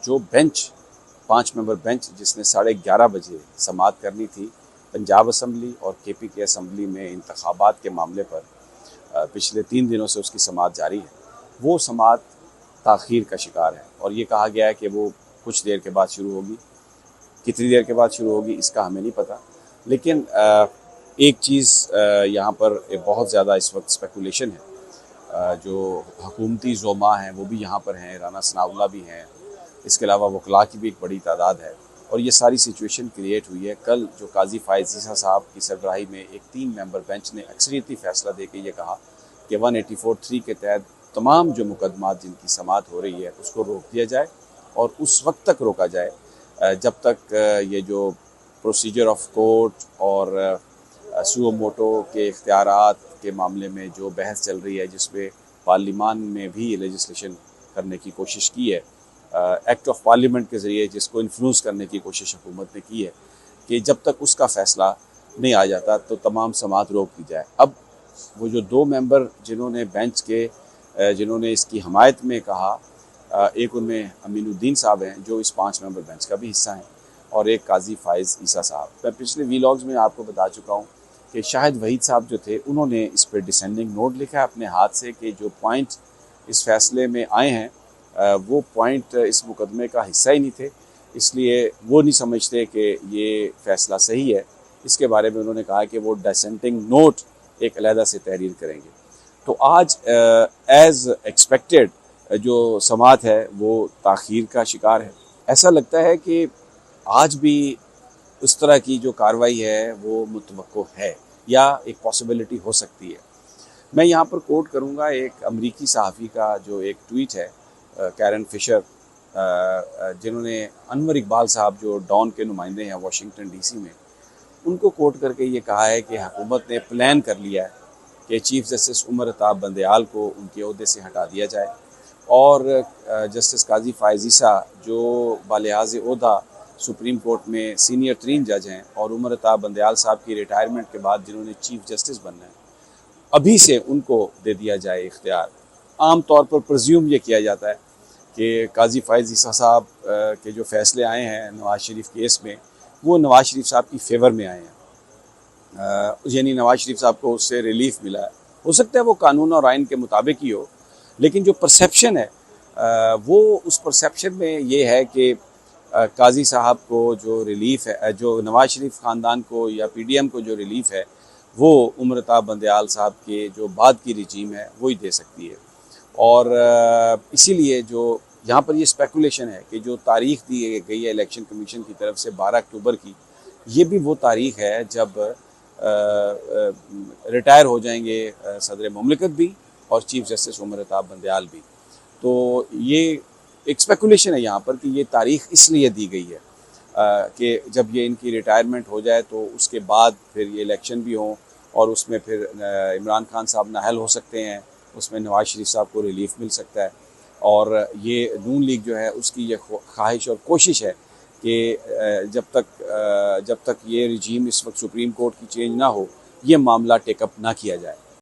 जो bench 5 member bench जिसने 11:30 बजे समाअत करनी थी पंजाब असम्बली और KPK असम्बली में इंतखाबात के मामले पर, पिछले 3 दिनों से उसकी समाअत जारी है, वो समाअत ताख़ीर का शिकार है और ये कहा गया है कि वो कुछ देर के बाद शुरू होगी। कितनी देर के बाद शुरू होगी इसका हमें नहीं पता, लेकिन एक चीज़ यहाँ पर बहुत ज़्यादा इस वक्त स्पेकुलेशन है। जो हुकूमती ज़ोमा हैं वो भी यहाँ पर हैं, राना सनाउल्लाह भी हैं, इसके अलावा वकला की भी एक बड़ी तादाद है और ये सारी सिचुएशन क्रिएट हुई है। कल जो काजी फ़ायज़ ईसा साहब की सरबराही में एक 3 मेंबर बेंच ने अक्सरियती फ़ैसला दे के ये कहा कि 184(3) के तहत तमाम जो मुकदमात जिनकी समाअत हो रही है उसको रोक दिया जाए और उस वक्त तक रोका जाए जब तक ये जो प्रोसीजर ऑफ कोर्ट और सुओ मोटो के इख्तियारात के मामले में जो बहस चल रही है, जिसमें पार्लिमान में भी लेजिस्लेशन करने की कोशिश की है, एक्ट ऑफ पार्लियामेंट के ज़रिए जिसको इन्फ्लुएंस करने की कोशिश हुकूमत ने की है, कि जब तक उसका फ़ैसला नहीं आ जाता तो तमाम समाअत रोक दी जाए। अब वो जो 2 मेंबर जिन्होंने बेंच के जिन्होंने इसकी हमायत में कहा, एक उनमें अमीनुद्दीन साहब हैं जो इस 5 मेंबर बेंच का भी हिस्सा हैं और एक काजी फ़ायज़ ईसा साहब। मैं पिछले वीलॉग्स में आपको बता चुका हूँ कि शाहिद वहीद साहब जो थे उन्होंने इस पर डिसेंडिंग नोट लिखा है अपने हाथ से कि जो पॉइंट इस फैसले में आए हैं वो पॉइंट इस मुकदमे का हिस्सा ही नहीं थे, इसलिए वो नहीं समझते कि ये फ़ैसला सही है। इसके बारे में उन्होंने कहा कि वो डिसेंटिंग नोट एक अलहदा से तहरीर करेंगे। तो आज एज़ एक्सपेक्टेड जो समाअत है वो ताख़ीर का शिकार है। ऐसा लगता है कि आज भी उस तरह की जो कार्रवाई है वो मुतवक्को है या एक पॉसिबिलिटी हो सकती है। मैं यहाँ पर कोट करूँगा एक अमरीकी सहाफ़ी का जो एक ट्वीट है, कैरन फिशर, जिन्होंने अनवर इकबाल साहब जो डॉन के नुमाइंदे हैं वाशिंगटन DC में, उनको कोट करके ये कहा है कि हुकूमत ने प्लान कर लिया है कि चीफ़ जस्टिस उमर अताब बंदयाल को उनके ओहदे से हटा दिया जाए और जस्टिस काजी फ़ायज़ ईसा जो बालिहाज़ ओहदा सुप्रीम कोर्ट में सीनियर तरीन जज हैं और उमर अताब बंदयाल साहब की रिटायरमेंट के बाद जिन्होंने चीफ़ जस्टिस बनना है, अभी से उनको दे दिया जाए इख्तियार। आम तौर पर प्रज्यूम ये किया जाता है कि काजी फ़ायज़ ईसा साहब के जो फ़ैसले आए हैं नवाज़ शरीफ केस में, वो नवाज़ शरीफ साहब की फ़ेवर में आए हैं, यानी नवाज़ शरीफ साहब को उससे रिलीफ मिला है। हो सकता है वो कानून और आइन के मुताबिक ही हो, लेकिन जो परसेप्शन है वो उस परसेप्शन में ये है कि काजी साहब को जो रिलीफ है, जो नवाज़ शरीफ ख़ानदान को या PDM को जो रिलीफ है, वो उमर अताब बंदयाल साहब के जो बाद की रिजीम है वही दे सकती है। और इसीलिए जो यहाँ पर ये स्पेकुलेशन है कि जो तारीख़ दी गई है इलेक्शन कमीशन की तरफ से 12 अक्टूबर की, ये भी वो तारीख़ है जब रिटायर हो जाएंगे सदर मुमलिकत भी और चीफ़ जस्टिस उमर अताब बंदयाल भी। तो ये एक स्पेकुलेशन है यहाँ पर कि ये तारीख़ इसलिए दी गई है कि जब ये इनकी रिटायरमेंट हो जाए तो उसके बाद फिर ये इलेक्शन भी हों और उसमें फिर इमरान खान साहब नाअहल हो सकते हैं, उसमें नवाज़ शरीफ साहब को रिलीफ मिल सकता है। और ये नून लीग जो है उसकी ये ख्वाहिश और कोशिश है कि जब तक ये रिजीम इस वक्त सुप्रीम कोर्ट की चेंज ना हो, ये मामला टेकअप ना किया जाए।